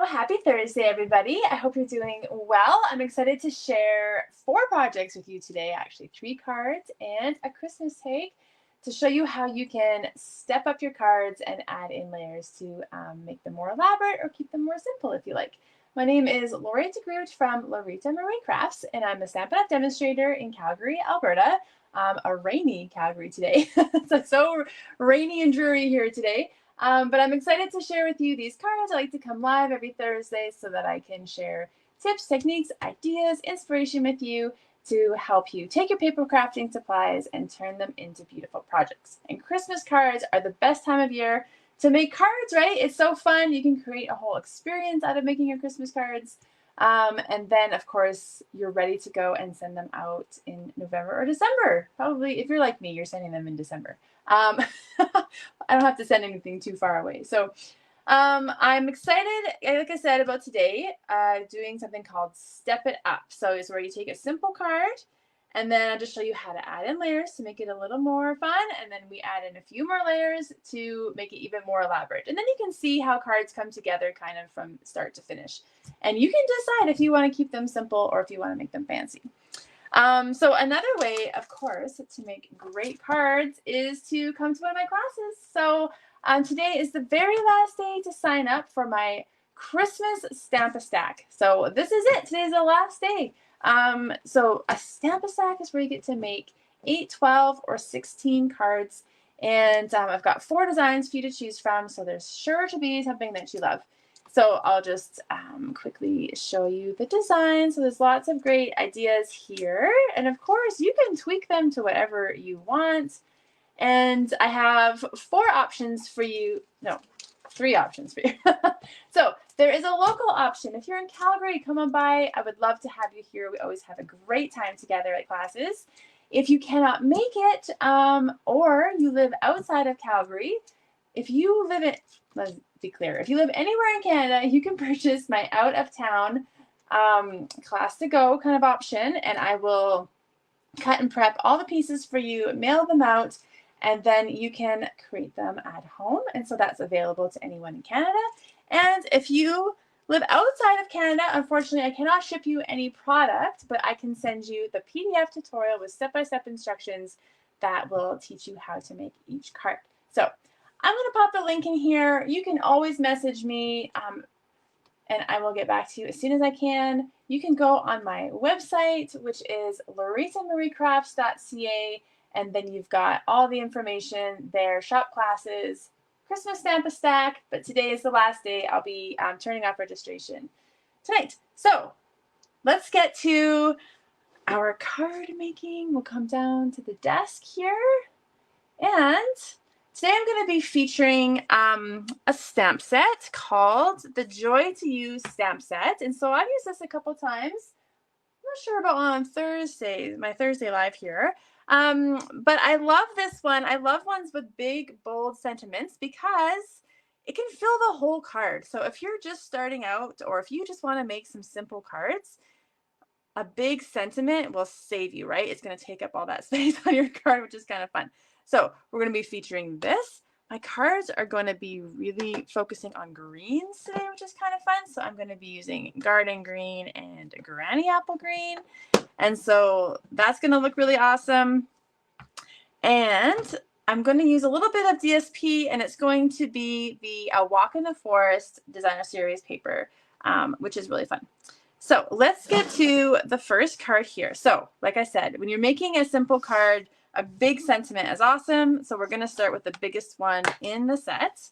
Happy Thursday, everybody. I hope you're doing well. I'm excited to share 4 projects with you today, actually 3 cards and a Christmas tag to show you how you can step up your cards and add in layers to make them more elaborate or keep them more simple if you like. My name is Loretta Groot from Loretta Marie Crafts, and I'm a Stampin' Up! Demonstrator in Calgary, Alberta. A rainy Calgary today. It's so rainy and dreary here today. But I'm excited to share with you these cards. I like to come live every Thursday so that I can share tips, techniques, ideas, inspiration with you to help you take your paper crafting supplies and turn them into beautiful projects. And Christmas cards are the best time of year to make cards, right? It's so fun. You can create a whole experience out of making your Christmas cards. And then, of course, you're ready to go and send them out in November or December. Probably, if you're like me, you're sending them in December. I don't have to send anything too far away. So I'm excited, like I said, about today, doing something called Step It Up. So it's where you take a simple card, and then I'll just show you how to add in layers to make it a little more fun. And then we add in a few more layers to make it even more elaborate. And then you can see how cards come together kind of from start to finish. And you can decide if you want to keep them simple or if you want to make them fancy. So another way, of course, to make great cards is to come to one of my classes. So today is the very last day to sign up for my Christmas Stamp-A-Stack. So this is it. Today's the last day. So a Stamp-A-Stack is where you get to make 8, 12, or 16 cards. And I've got 4 designs for you to choose from. So there's sure to be something that you love. So I'll just quickly show you the design. So there's lots of great ideas here. And of course, you can tweak them to whatever you want. And I have 4 options for you. No, 3 options for you. So there is a local option. If you're in Calgary, come on by. I would love to have you here. We always have a great time together at classes. If you cannot make it or you live outside of Calgary, if you live in, let's be clear, if you live anywhere in Canada, you can purchase my out of town class to go kind of option, and I will cut and prep all the pieces for you, mail them out, and then you can create them at home. And so that's available to anyone in Canada. And if you live outside of Canada, unfortunately, I cannot ship you any product, but I can send you the PDF tutorial with step-by-step instructions that will teach you how to make each card. So I'm going to pop the link in here. You can always message me, and I will get back to you as soon as I can. You can go on my website, which is lorettamariecrafts.ca, and then you've got all the information there, shop classes, Christmas Stamp-A-Stack, but today is the last day. I'll be turning off registration tonight. So let's get to our card making. We'll come down to the desk here, and today I'm going to be featuring a stamp set called the Joy to Use Stamp Set. And so I've used this a couple times. I'm not sure about on Thursday, my Thursday live here. But I love this one. I love ones with big, bold sentiments because it can fill the whole card. So if you're just starting out or if you just want to make some simple cards, a big sentiment will save you, right? It's going to take up all that space on your card, which is kind of fun. So we're going to be featuring this. My cards are going to be really focusing on greens today, which is kind of fun. So I'm going to be using garden green and granny apple green. And so that's going to look really awesome. And I'm going to use a little bit of DSP, and it's going to be the Walk in the Forest Designer Series paper, which is really fun. So let's get to the first card here. So like I said, when you're making a simple card, a big sentiment is awesome. So we're going to start with the biggest one in the set.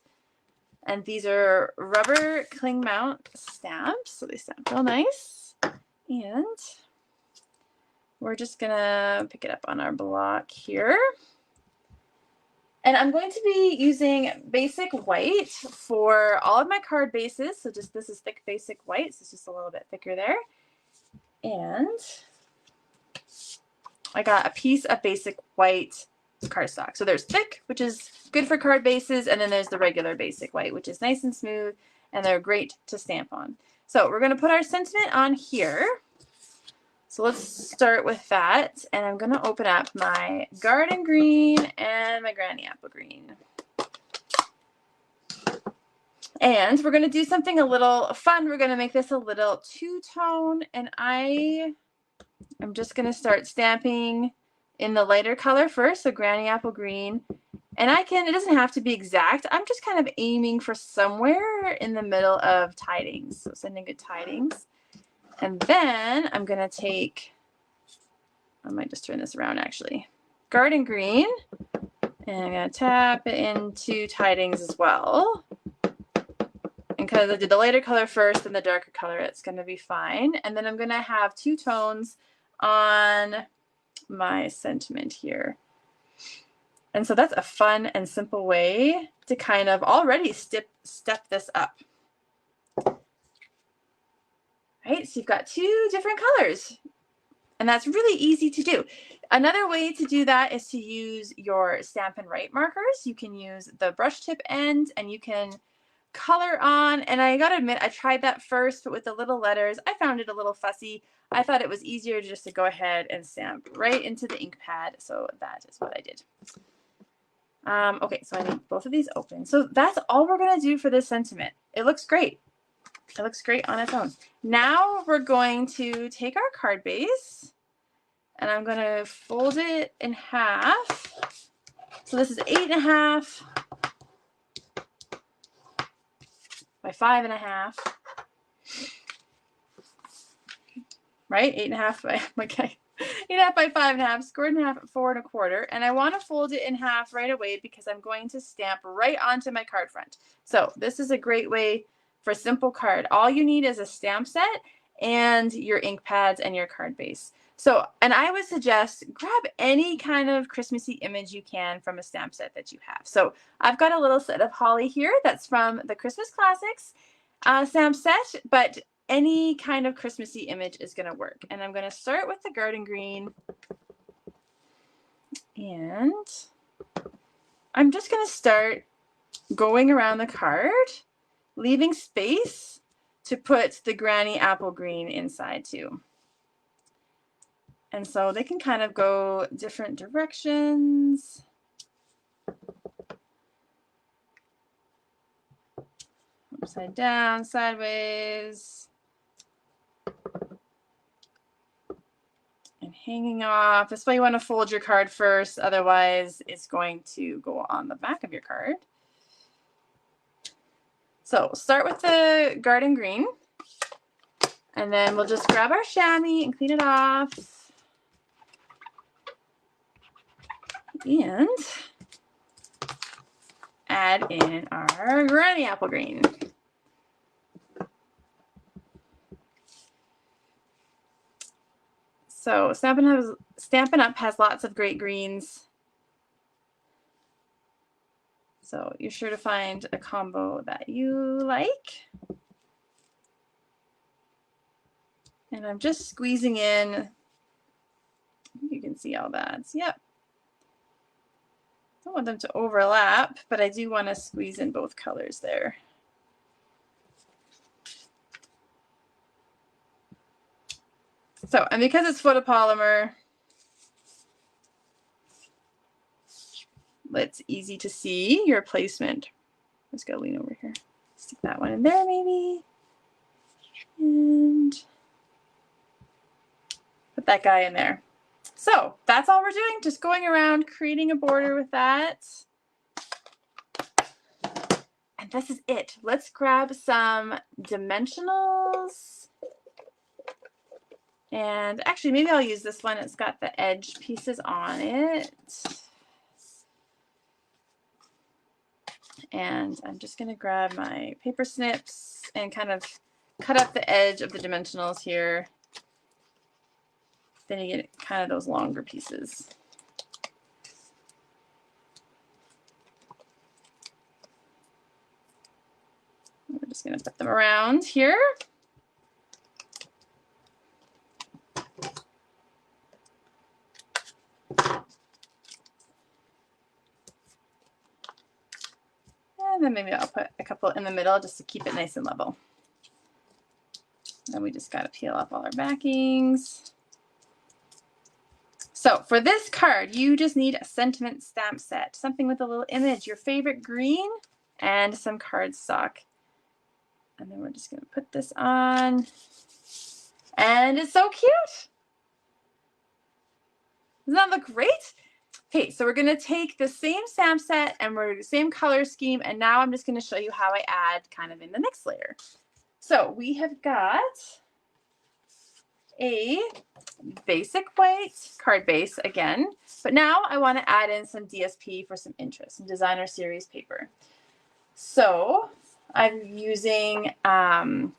And these are rubber cling mount stamps. So they stamp real nice. And we're just going to pick it up on our block here. And I'm going to be using basic white for all of my card bases. So just this is thick basic white. So it's just a little bit thicker there. And I got a piece of basic white cardstock. So there's thick, which is good for card bases, and then there's the regular basic white, which is nice and smooth, and they're great to stamp on. So we're going to put our sentiment on here. So let's start with that, and I'm going to open up my garden green and my granny apple green. And we're going to do something a little fun. We're going to make this a little two-tone, and I'm just going to start stamping in the lighter color first, so Granny Apple Green. And it doesn't have to be exact. I'm just kind of aiming for somewhere in the middle of Tidings. So Sending Good Tidings. And then I'm going to take, I might just turn this around actually, Garden Green. And I'm going to tap it into Tidings as well. And because I did the lighter color first and the darker color, it's going to be fine. And then I'm going to have two tones on my sentiment here. And so that's a fun and simple way to kind of already step this up. Right, so you've got two different colors. And that's really easy to do. Another way to do that is to use your Stampin' Write markers. You can use the brush tip end and you can color on. And I gotta admit, I tried that first, but with the little letters, I found it a little fussy. I thought it was easier just to go ahead and stamp right into the ink pad. So that is what I did. Okay, so I need both of these open. So that's all we're gonna do for this sentiment. It looks great. It looks great on its own. Now we're going to take our card base and I'm going to fold it in half. So this is 8.5 by 5.5. Right? 8.5 by, okay. 8.5 by 5.5, scored in half at 4.25. And I want to fold it in half right away because I'm going to stamp right onto my card front. So this is a great way for a simple card. All you need is a stamp set and your ink pads and your card base. So, and I would suggest grab any kind of Christmassy image you can from a stamp set that you have. So I've got a little set of holly here that's from the Christmas Classics stamp set, but any kind of Christmassy image is going to work. And I'm going to start with the Garden Green. And I'm just going to start going around the card, leaving space to put the Granny Apple Green inside too. And so they can kind of go different directions. Upside down, sideways. And hanging off. This way you want to fold your card first, otherwise it's going to go on the back of your card. So start with the Garden Green, and then we'll just grab our chamois and clean it off. And add in our Granny Apple Green. So Stampin' Up! Has lots of great greens. So you're sure to find a combo that you like. And I'm just squeezing in. You can see all that. Yep. Don't want them to overlap, but I do want to squeeze in both colors there. So, and because it's photopolymer, it's easy to see your placement. I'm just gonna lean over here. Stick that one in there maybe. And put that guy in there. So that's all we're doing, just going around creating a border with that. And this is it. Let's grab some dimensionals. And actually, maybe I'll use this one. It's got the edge pieces on it. And I'm just going to grab my paper snips and kind of cut up the edge of the dimensionals here. Then you get kind of those longer pieces. We're just going to put them around here. And then maybe I'll put a couple in the middle just to keep it nice and level. Then we just got to peel off all our backings. So for this card, you just need a sentiment stamp set, something with a little image, your favorite green, and some cardstock. And then we're just going to put this on. And it's so cute. Doesn't that look great? Okay, so we're going to take the same stamp set and we're the same color scheme. And now I'm just going to show you how I add kind of in the next layer. So we have got a basic white card base again, but now I want to add in some DSP for some interest, some designer series paper. So I'm using the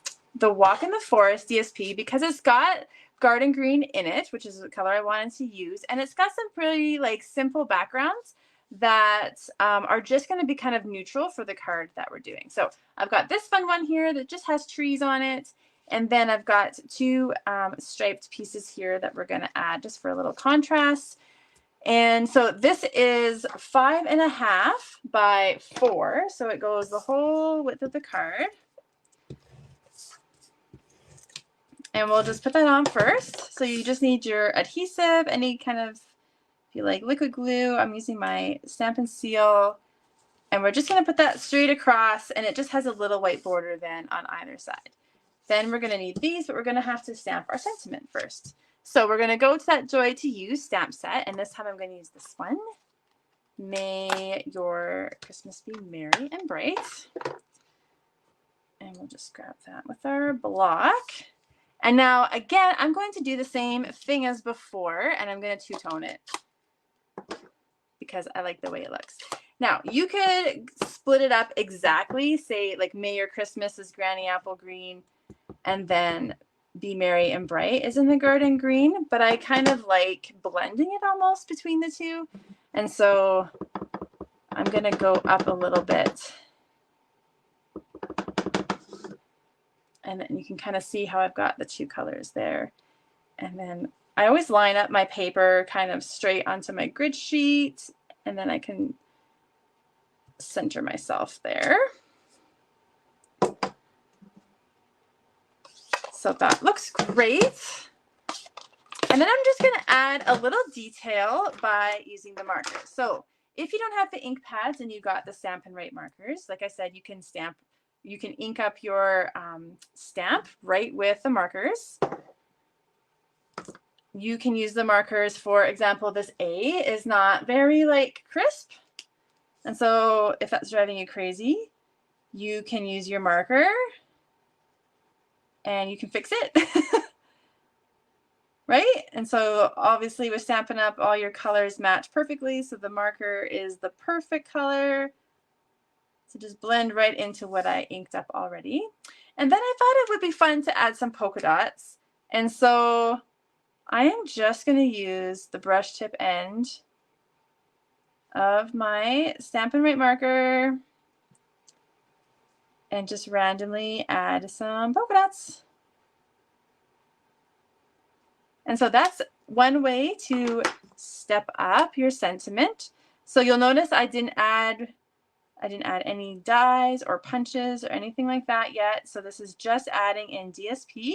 Walk in the Forest DSP because it's got garden green in it, which is the color I wanted to use, and it's got some pretty like simple backgrounds that are just going to be kind of neutral for the card that we're doing. So I've got this fun one here that just has trees on it. And then I've got two striped pieces here that we're going to add just for a little contrast. And so this is 5.5 by 4. So it goes the whole width of the card. And we'll just put that on first. So you just need your adhesive, any kind of, if you like liquid glue. I'm using my Stamp and Seal. And we're just going to put that straight across, and it just has a little white border then on either side. Then we're going to need these, but we're going to have to stamp our sentiment first. So we're going to go to that Joy to Use stamp set, and this time I'm going to use this one. May your Christmas be merry and bright. And we'll just grab that with our block. And now, again, I'm going to do the same thing as before, and I'm going to two-tone it because I like the way it looks. Now, you could split it up exactly, say like May Your Christmas is Granny Apple Green, and then Be Merry and Bright is in the garden green, but I kind of like blending it almost between the two. And so I'm going to go up a little bit. And then you can kind of see how I've got the two colors there. And then I always line up my paper kind of straight onto my grid sheet, and then I can center myself there. So that looks great. And then I'm just going to add a little detail by using the markers. So if you don't have the ink pads and you got the Stampin' Write markers, like I said, you can ink up your stamp right with the markers. You can use the markers, for example, this A is not very like crisp. And so if that's driving you crazy, you can use your marker and you can fix it. Right? And so obviously with Stampin' Up, all your colors match perfectly. So the marker is the perfect color. So just blend right into what I inked up already. And then I thought it would be fun to add some polka dots. And so I am just going to use the brush tip end of my Stampin' Write marker and just randomly add some polka dots. And so that's one way to step up your sentiment. So you'll notice I didn't add any dies or punches or anything like that yet. So this is just adding in DSP.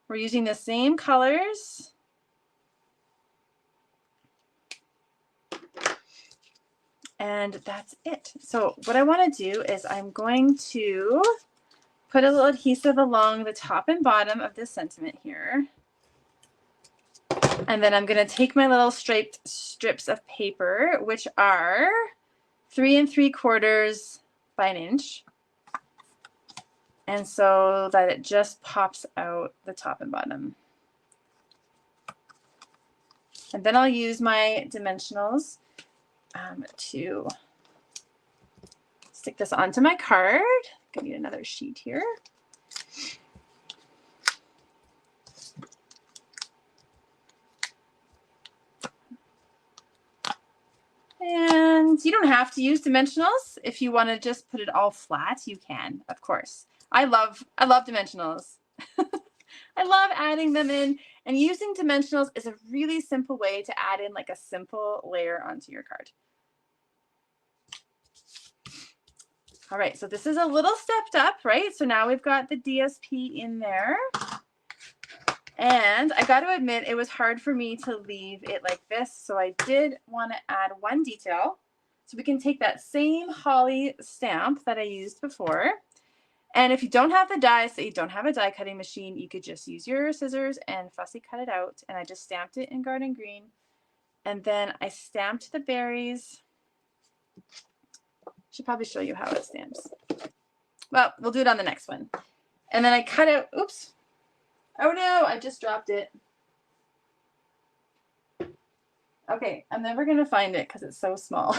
We're using the same colors. And that's it. So what I want to do is I'm going to put a little adhesive along the top and bottom of this sentiment here. And then I'm going to take my little striped strips of paper, which are 3 3/4 by 1 inch. And so that it just pops out the top and bottom. And then I'll use my dimensionals to stick this onto my card. I need another sheet here. And you don't have to use dimensionals. If you want to just put it all flat, you can, of course. I love dimensionals. I love adding them in, and using dimensionals is a really simple way to add in like a simple layer onto your card. All right, so this is a little stepped up, right? So now we've got the DSP in there. And I got to admit, it was hard for me to leave it like this. So I did want to add one detail. So we can take that same holly stamp that I used before, And if you don't have the die, so you don't have a die cutting machine, you could just use your scissors and fussy cut it out. And I just stamped it in garden green. And then I stamped the berries. Should probably show you how it stamps. Well, we'll do it on the next one. And then I cut out, oops. Oh no, I just dropped it. Okay, I'm never gonna find it because it's so small.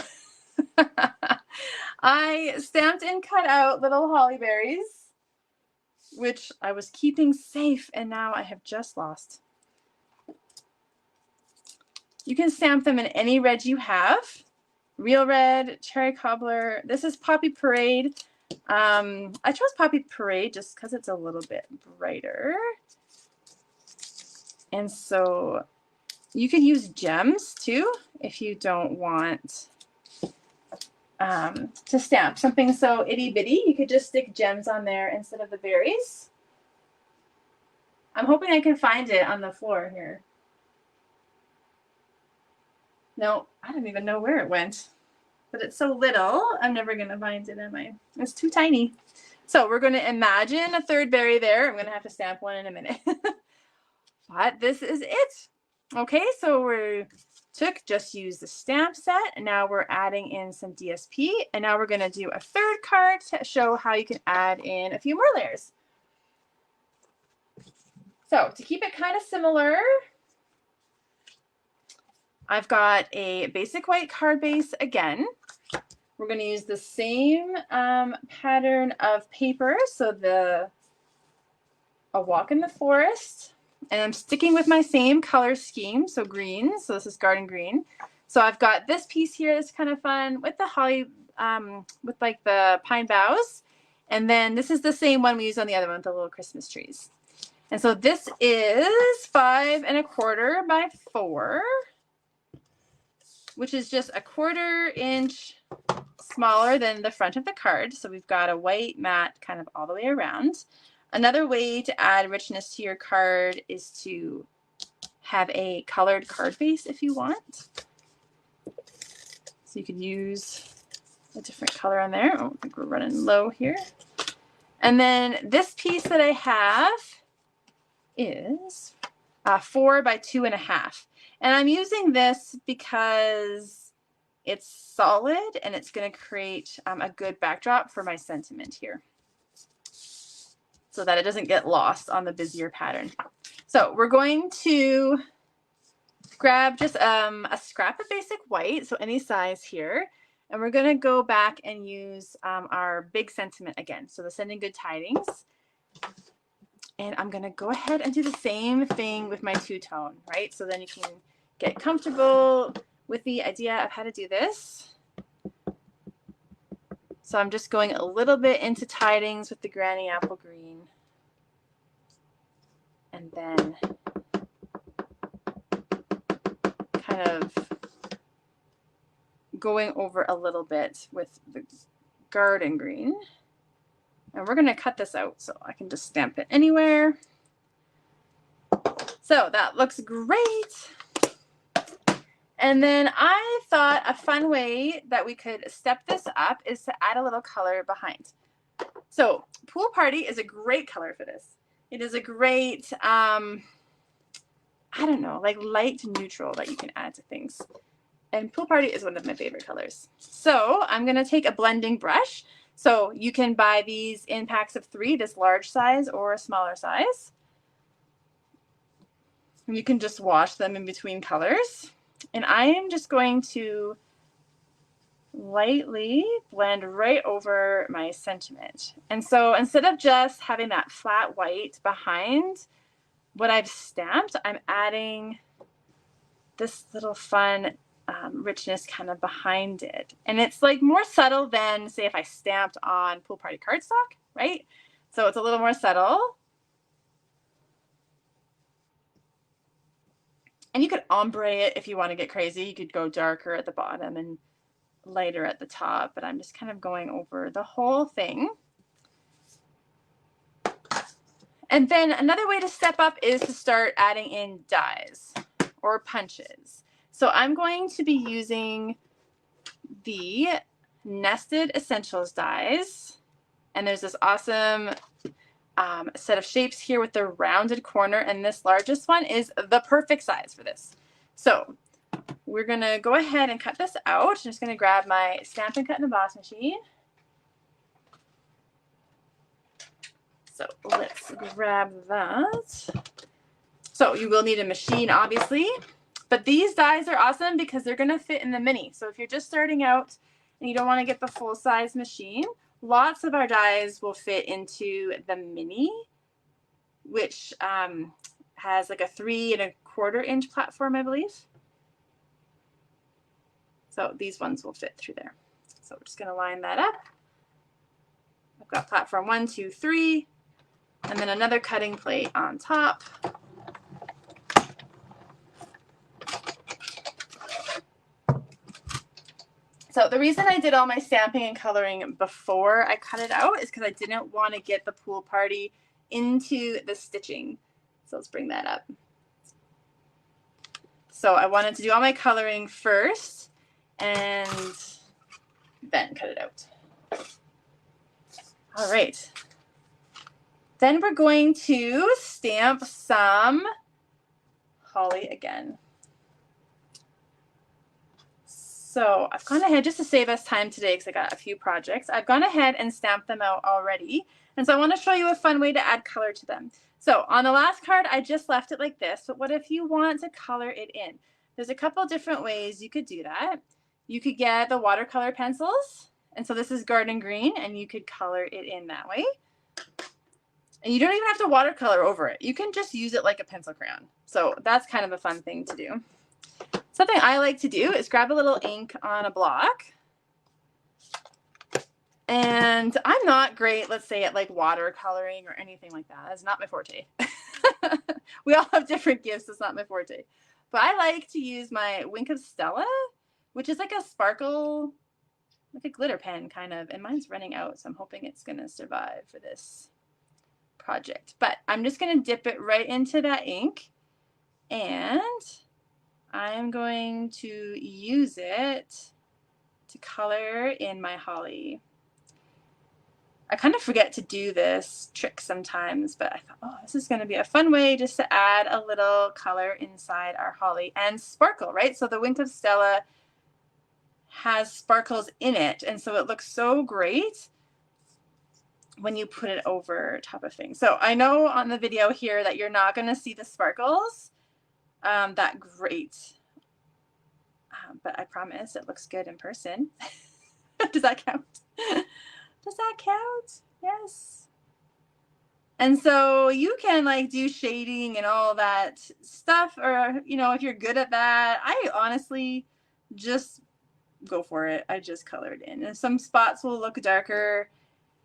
I stamped and cut out little holly berries, which I was keeping safe, and now I have just lost. You can stamp them in any red you have. Real red, cherry cobbler. This is Poppy Parade. I chose Poppy Parade just because it's a little bit brighter. And so you could use gems too if you don't want to stamp something so itty bitty. You could just stick gems on there instead of the berries. I'm hoping I can find it on the floor here. No, I don't even know where it went. But it's so little, I'm never going to find it, am I? It's too tiny. So we're going to imagine a third berry there. I'm going to have to stamp one in a minute. But this is it. Okay, so we just use the stamp set, and now we're adding in some DSP, and now we're going to do a third card to show how you can add in a few more layers. So to keep it kind of similar, I've got a basic white card base again. We're going to use the same pattern of paper, so a walk in the forest. And I'm sticking with my same color scheme, so green. So this is garden green. So I've got this piece here that's kind of fun with the holly, with like the pine boughs. And then this is the same one we used on the other one with the little Christmas trees. And so this is 5 1/4 by 4, which is just a 1/4 inch smaller than the front of the card. So we've got a white mat kind of all the way around. Another way to add richness to your card is to have a colored card base if you want. So you could use a different color on there. Oh, I think we're running low here. And then this piece that I have is 4 by 2.5. And I'm using this because it's solid and it's going to create a good backdrop for my sentiment here, so that it doesn't get lost on the busier pattern. So we're going to grab just a scrap of basic white, so any size here, and we're going to go back and use our big sentiment again, so the sending good tidings. And I'm going to go ahead and do the same thing with my two-tone, right? So then you can get comfortable with the idea of how to do this. So I'm just going a little bit into tidings with the Granny Apple Green. And then kind of going over a little bit with the Garden Green. And we're going to cut this out so I can just stamp it anywhere. So that looks great. And then I thought a fun way that we could step this up is to add a little color behind. So Pool Party is a great color for this. It is a great, I don't know, like light neutral that you can add to things. And Pool Party is one of my favorite colors. So I'm going to take a blending brush. So you can buy these in packs of 3, this large size or a smaller size. And you can just wash them in between colors. And I am just going to lightly blend right over my sentiment. And so instead of just having that flat white behind what I've stamped, I'm adding this little fun richness kind of behind it. And it's like more subtle than, say, if I stamped on Pool Party cardstock, right? So it's a little more subtle. And you could ombre it if you want to get crazy. You could go darker at the bottom and lighter at the top, but I'm just kind of going over the whole thing. And then another way to step up is to start adding in dies or punches. So I'm going to be using the Nested Essentials dies, And there's this awesome set of shapes here with the rounded corner, and this largest one is the perfect size for this. So we're gonna go ahead and cut this out. I'm just gonna grab my Stamp and Cut and Emboss machine. So let's grab that. So you will need a machine, obviously, but these dies are awesome because they're gonna fit in the mini. So if you're just starting out and you don't wanna get the full size machine, lots of our dies will fit into the mini, which has like a 3¼ inch platform, I believe. So these ones will fit through there. So we're just gonna line that up. I've got platform 1, 2, 3, and then another cutting plate on top. So the reason I did all my stamping and coloring before I cut it out is because I didn't want to get the pool party into the stitching. So let's bring that up. So I wanted to do all my coloring first and then cut it out. All right. Then we're going to stamp some holly again. So I've gone ahead, just to save us time today because I got a few projects, I've gone ahead and stamped them out already. And so I want to show you a fun way to add color to them. So on the last card, I just left it like this, but what if you want to color it in? There's a couple different ways you could do that. You could get the watercolor pencils. And so this is garden green, and you could color it in that way. And you don't even have to watercolor over it. You can just use it like a pencil crayon. So that's kind of a fun thing to do. Something I like to do is grab a little ink on a block. And I'm not great, let's say, at like watercoloring or anything like that. That's not my forte. We all have different gifts. It's not my forte. But I like to use my Wink of Stella, which is like a sparkle, like a glitter pen kind of. And mine's running out, so I'm hoping it's going to survive for this project. But I'm just going to dip it right into that ink. And I'm going to use it to color in my holly. I kind of forget to do this trick sometimes, but I thought, oh, this is going to be a fun way just to add a little color inside our holly and sparkle, right? So the Wink of Stella has sparkles in it, and so it looks so great when you put it over top of things. So I know on the video here that you're not going to see the sparkles that great, but I promise it looks good in person. Does that count? Does that count? Yes. And so you can like do shading and all that stuff, or, you know, if you're good at that, I honestly just go for it. I just colored in. And some spots will look darker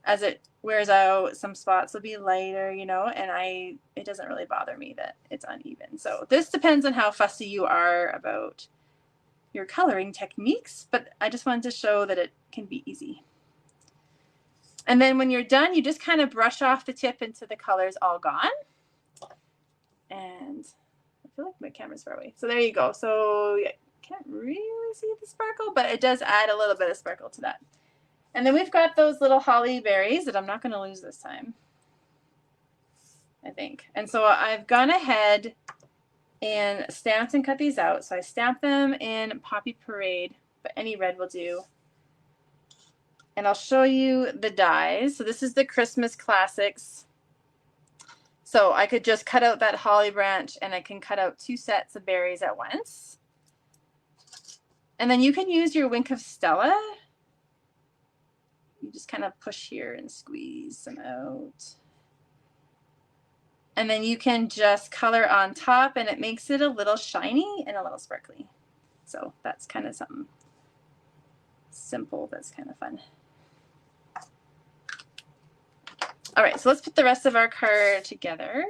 as it wears out. Some spots will be lighter, you know, and it doesn't really bother me that it's uneven. So this depends on how fussy you are about your coloring techniques, but I just wanted to show that it can be easy. And then when you're done, you just kind of brush off the tip until the color's all gone. And I feel like my camera's far away. So there you go. So you can't really see the sparkle, but it does add a little bit of sparkle to that. And then we've got those little holly berries that I'm not going to lose this time, I think. And so I've gone ahead and stamped and cut these out. So I stamped them in Poppy Parade, but any red will do. And I'll show you the dies. So this is the Christmas Classics. So I could just cut out that holly branch, and I can cut out 2 sets of berries at once. And then you can use your Wink of Stella. You just kind of push here and squeeze some out. And then you can just color on top, and it makes it a little shiny and a little sparkly. So that's kind of something simple that's kind of fun. All right, so let's put the rest of our card together.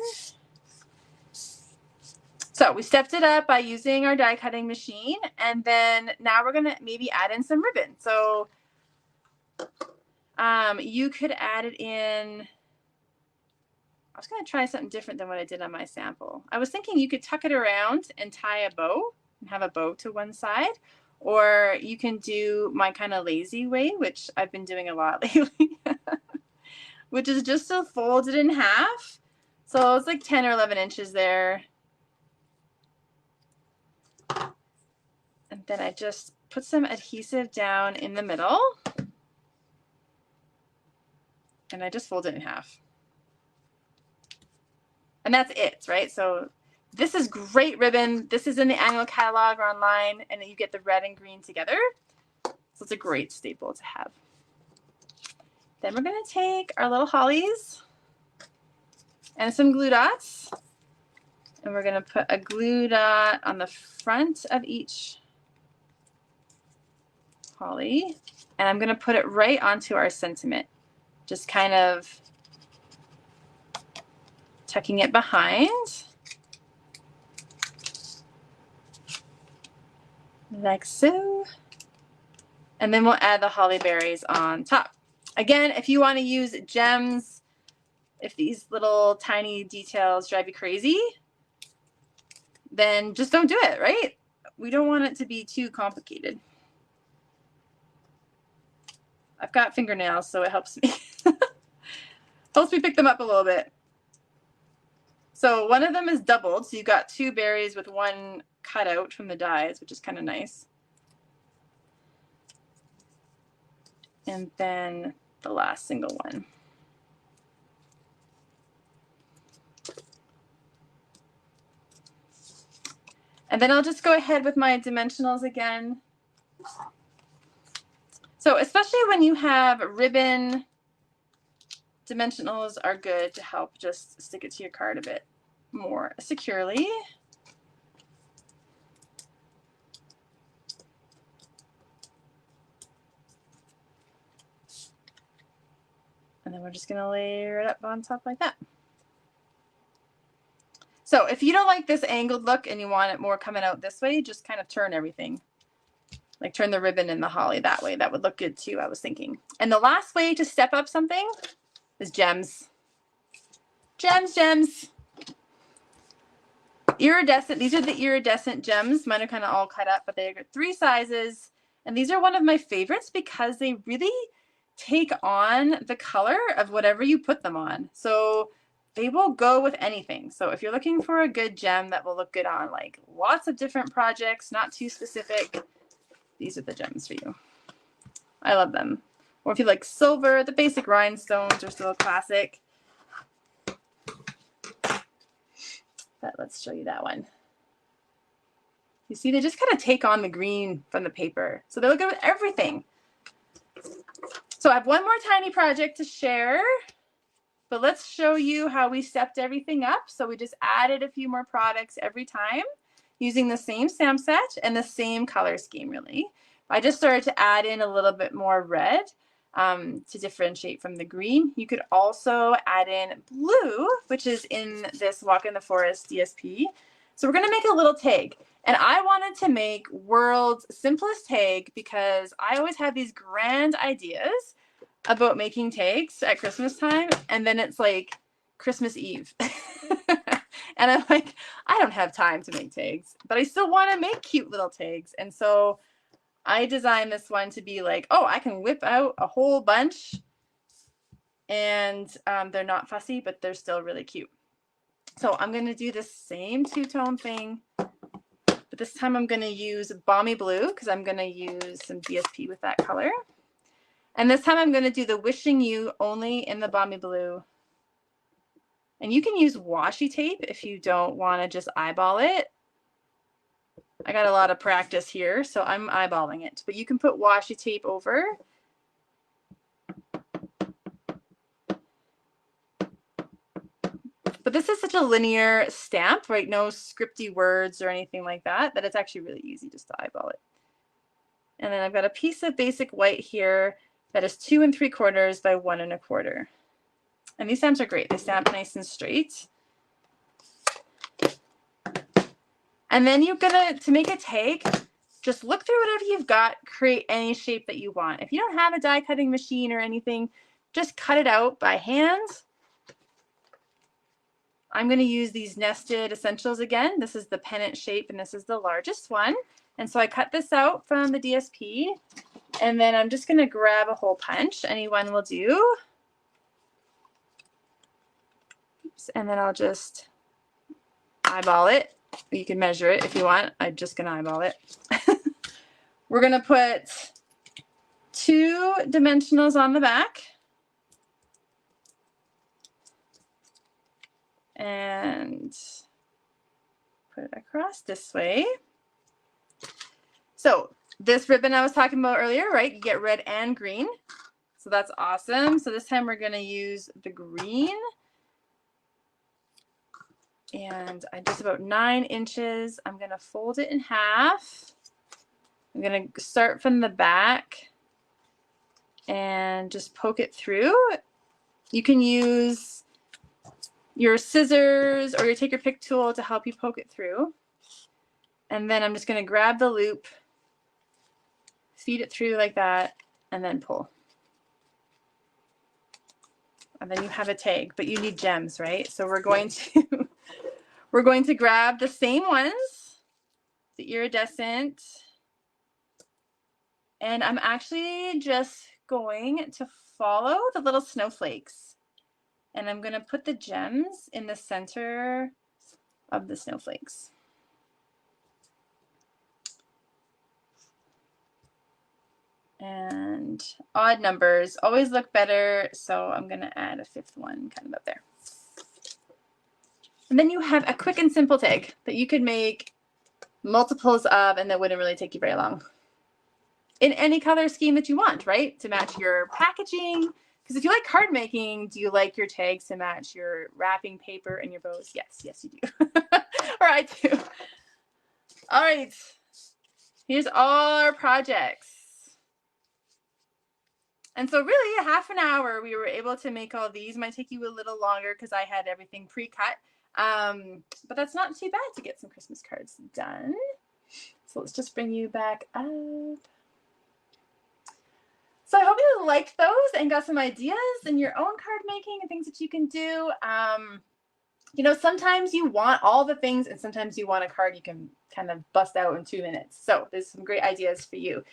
So we stepped it up by using our die cutting machine, and then now we're gonna maybe add in some ribbon. So you could add it in. I was gonna try something different than what I did on my sample. I was thinking you could tuck it around and tie a bow and have a bow to one side, or you can do my kind of lazy way, which I've been doing a lot lately. which is just to fold it in half. So it's like 10 or 11 inches there. And then I just put some adhesive down in the middle. And I just fold it in half. And that's it, right? So this is great ribbon. This is in the annual catalog or online, and then you get the red and green together. So it's a great staple to have. Then we're going to take our little hollies and some glue dots, and we're going to put a glue dot on the front of each holly, and I'm going to put it right onto our sentiment, just kind of tucking it behind, like so. And then we'll add the holly berries on top. Again, if you want to use gems, if these little tiny details drive you crazy, then just don't do it, right? We don't want it to be too complicated. I've got fingernails, so it helps me. Helps me pick them up a little bit. So one of them is doubled, so you've got 2 berries with 1 cut out from the dies, which is kind of nice. And then the last single one. And then I'll just go ahead with my dimensionals again. So especially when you have ribbon, dimensionals are good to help just stick it to your card a bit more securely. And then we're just going to layer it up on top like that. So if you don't like this angled look and you want it more coming out this way, just kind of turn everything. Like turn the ribbon and the holly that way. That would look good too, I was thinking. And the last way to step up something is gems. Gems, gems. Iridescent. These are the iridescent gems. Mine are kind of all cut up, but they're 3 sizes. And these are one of my favorites because they really take on the color of whatever you put them on. So they will go with anything. So if you're looking for a good gem that will look good on like lots of different projects, not too specific, these are the gems for you. I love them. Or if you like silver, the basic rhinestones are still a classic. But let's show you that one. You see, they just kind of take on the green from the paper. So they look good with everything. So I have one more tiny project to share, but let's show you how we stepped everything up. So we just added a few more products every time using the same stamp set and the same color scheme, really. I just started to add in a little bit more red to differentiate from the green. You could also add in blue, which is in this Walk in the Forest DSP. So we're going to make a little tag. And I wanted to make world's simplest tag because I always have these grand ideas about making tags at Christmas time. And then it's like Christmas Eve. And I'm like, I don't have time to make tags, but I still want to make cute little tags. And so I designed this one to be like, oh, I can whip out a whole bunch. And they're not fussy, but they're still really cute. So I'm going to do the same 2-tone thing. But this time I'm going to use Balmy Blue because I'm going to use some DSP with that color. And this time I'm going to do the Wishing You only in the Balmy Blue. And you can use washi tape if you don't want to just eyeball it. I got a lot of practice here, so I'm eyeballing it. But you can put washi tape over. But this is such a linear stamp, right? No scripty words or anything like that, that it's actually really easy just to eyeball it. And then I've got a piece of basic white here that is 2 3/4 by 1 1/4. And these stamps are great. They stamp nice and straight. And then you're gonna, to make a tag, just look through whatever you've got, create any shape that you want. If you don't have a die cutting machine or anything, just cut it out by hand. I'm going to use these nested essentials again. This is the pennant shape and this is the largest one. And so I cut this out from the DSP and then I'm just going to grab a hole punch. Any one will do. And then I'll just eyeball it. You can measure it if you want. I'm just gonna eyeball it. We're gonna put 2 dimensionals on the back. And put it across this way. So this ribbon I was talking about earlier, right? You get red and green. So that's awesome. So this time we're gonna use the green. And I just about 9 inches. I'm gonna fold it in half. I'm gonna start from the back and just poke it through. You can use your scissors or you take your pick tool to help you poke it through. And then I'm just gonna grab the loop, feed it through like that, and then pull. And then you have a tag, but you need gems, right? So we're going to grab the same ones, the iridescent, and I'm actually just going to follow the little snowflakes. And I'm going to put the gems in the center of the snowflakes. And odd numbers always look better, so I'm going to add a 5th one kind of up there. And then you have a quick and simple tag that you could make multiples of, and that wouldn't really take you very long. In any color scheme that you want, right? To match your packaging. Because if you like card making, do you like your tags to match your wrapping paper and your bows? Yes, yes you do. Or I do. All right. Here's all our projects. And so really, half an hour, we were able to make all these. Might take you a little longer because I had everything pre-cut. But that's not too bad to get some Christmas cards done. So let's just bring you back up. So I hope you liked those and got some ideas in your own card making and things that you can do. You know, sometimes you want all the things and sometimes you want a card you can kind of bust out in 2 minutes. So there's some great ideas for you.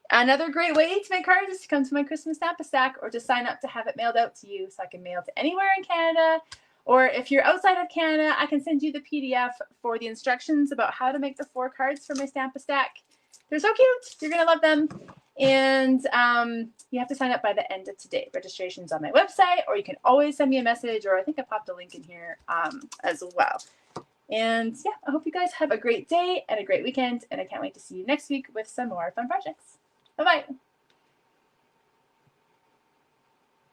Another great way to make cards is to come to my Christmas Stamp Stack or to sign up to have it mailed out to you so I can mail to anywhere in Canada. Or if you're outside of Canada, I can send you the PDF for the instructions about how to make the 4 cards for my Stamp Stack. They're so cute. You're going to love them. And you have to sign up by the end of today. Registration's on my website, or you can always send me a message, or I think I popped a link in here as well. And yeah, I hope you guys have a great day and a great weekend, and I can't wait to see you next week with some more fun projects. Bye-bye.